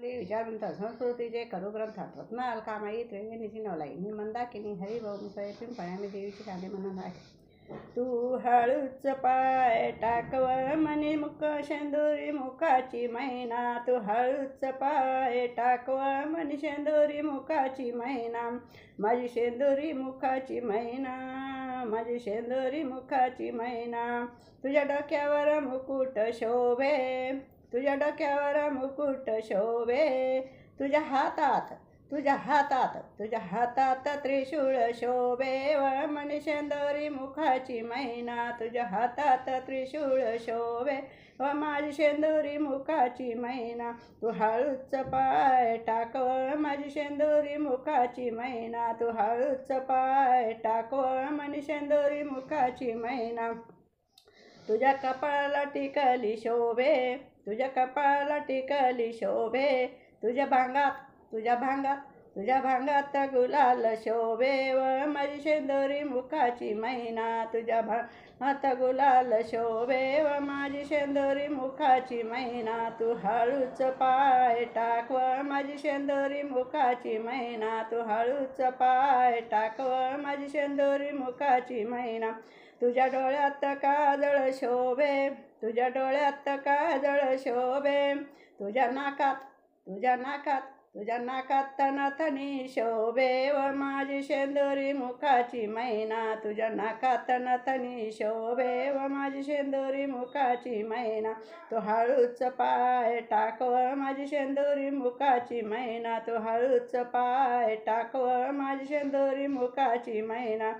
विचारवंत संस्कृतीचे करुग्रंथात रत्नाल कामाई त्रिवेणीची नवलाई मी मंदाकिनी हरिभाऊ मिसळे पिंपळ्या मी देवीची कांदे म्हणून आहे. तू हळूच पाय टाकव मनी मुख शेंदुरी मुखाची मैना. तू हळूच पाय टाकव मनी शेंदुरी मुखाची मैना. माझी शेंदुरी मुखाची मैना, माझी शेंदुरी मुखाची मैना. तुझ्या डोक्यावर मुकुट शोभे, तुझ्या डोक्यावर मुकुट शोभे. तुझ्या हातात, तुझ्या हातात, तुझ्या हातात त्रिशूळ शोभे व मनी शेंदुरी मुखाची मैना. तुझ्या हातात त्रिशूळ शोभे व माझी शेंदुरी मुखाची मैना. तू हळूच पाय टाकव माझी शेंदुरी मुखाची मैना. तू हळूच पाय टाकव मनी शेंदुरी मुखाची मैना. तुझ्या कपाळाला टिकली शोभे, तुझ्या कपाळाला टिकली शोभे. तुझ्या भांगात, तुझ्या भांगात, तुझ्या भांगात गुलाल शोभे व माझी शेंदुरी मुखाची मैना. तुझ्या भांगात गुलाल शोभे व माझी शेंदुरी मुखाची मैना. तू हळूच पाय टाकव माझी शेंदुरी मुखाची मैना. तू हळूच पाय टाकव माझी शेंदुरी मुखाची मैना. तुझ्या डोळ्यात काजळ शोभे, तुझ्या डोळ्यात काजळ शोभे. तुझ्या नाकात, तुझ्या नाकात, तुझ्या नाकात नथनी शोभे व माझी शेंदुरी मुखाची मैना. तुझ्या नाकात नथनी शोभे व माझी शेंदुरी मुखाची मैना. तू हळूच पाय टाकव माझी शेंदुरी मुखाची मैना. तू हळूच पाय टाकव माझी शेंदुरी मुखाची मैना.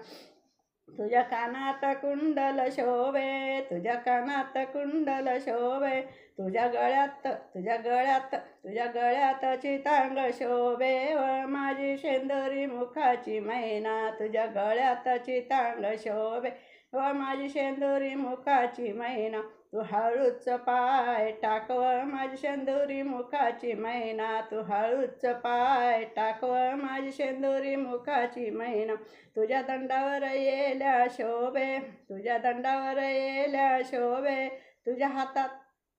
तुझ्या कानात कुंडल शोभे, तुझ्या कानात कुंडल शोभे. तुझ्या गळ्यात, तुझ्या गळ्यात, तुझ्या गळ्यात चितांग शोभे व माझी शेंदुरी मुखाची मैना. तुझ्या गळ्यात चितांग शोभे व माझी शेंदुरी मुखाची मैना. तू हळूच पाय टाकव माझी शेंदुरी मुखाची मैना. तू हळूच पाय टाकव माझी शेंदुरी मुखाची मैना. तुझ्या दंडावर येल्या शोभे, तुझ्या दंडावर येल्या शोभे. तुझ्या हातात,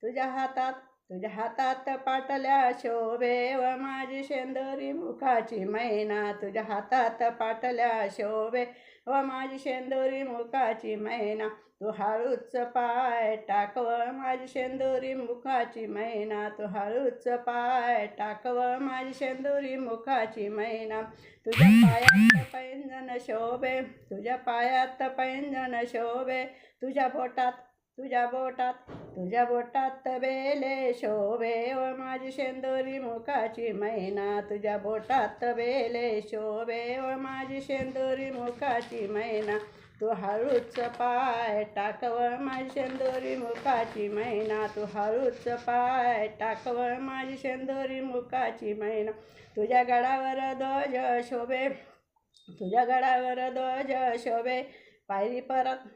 तुझ्या हातात, तुझ्या हातात पाटल्या शोभे व माझी शेंदुरी मुखाची मैना. तुझ्या हातात पाटल्या शोभे व माझी शेंदुरी मुखाची मैना. तू हळूच पाय टाकव माझी शेंदुरी मुखाची मैना. तू हळूच पाय टाकव माझी शेंदुरी मुखाची मैना. तुझ्या पायात पैंजण शोभे, तुझ्या पायात पैंजण शोभे. तुझ्या बोटात, तुझ्या बोटात, तुझ्या बोटात बेले शोभे व माझी शेंदुरी मुखाची मैना. तुझ्या बोटात बेले शोभे व माझी शेंदुरी मुखाची मैना. तू हळूच पाय टाकव माझी शेंदुरी मुखाची मैना. तू हळूच पाय टाकव माझी शेंदुरी मुखाची मैना. तुझ्या गडावर ध्वज शोभे, तुझ्या गडावर ध्वज शोभे. पायरी परत,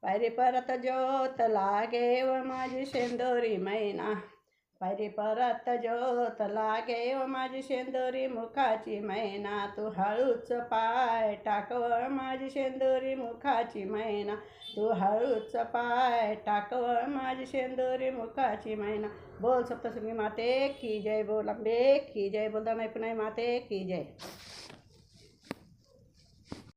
पायरी परत ज्योत लागे व माझी शेंदुरी मैना. पायरी परत ज्योत लागे व माझी शेंदुरी मुखाची मैना. तू हळूच पाय टाकव माझी शेंदुरी मुखाची मैना. तू हळूच पाय टाकव माझी शेंदुरी मुखाची मैना. बोल सप्तशृंगी माते की जय, बोल अंबे की जय, बोल दनाई पुनाई माते की जय.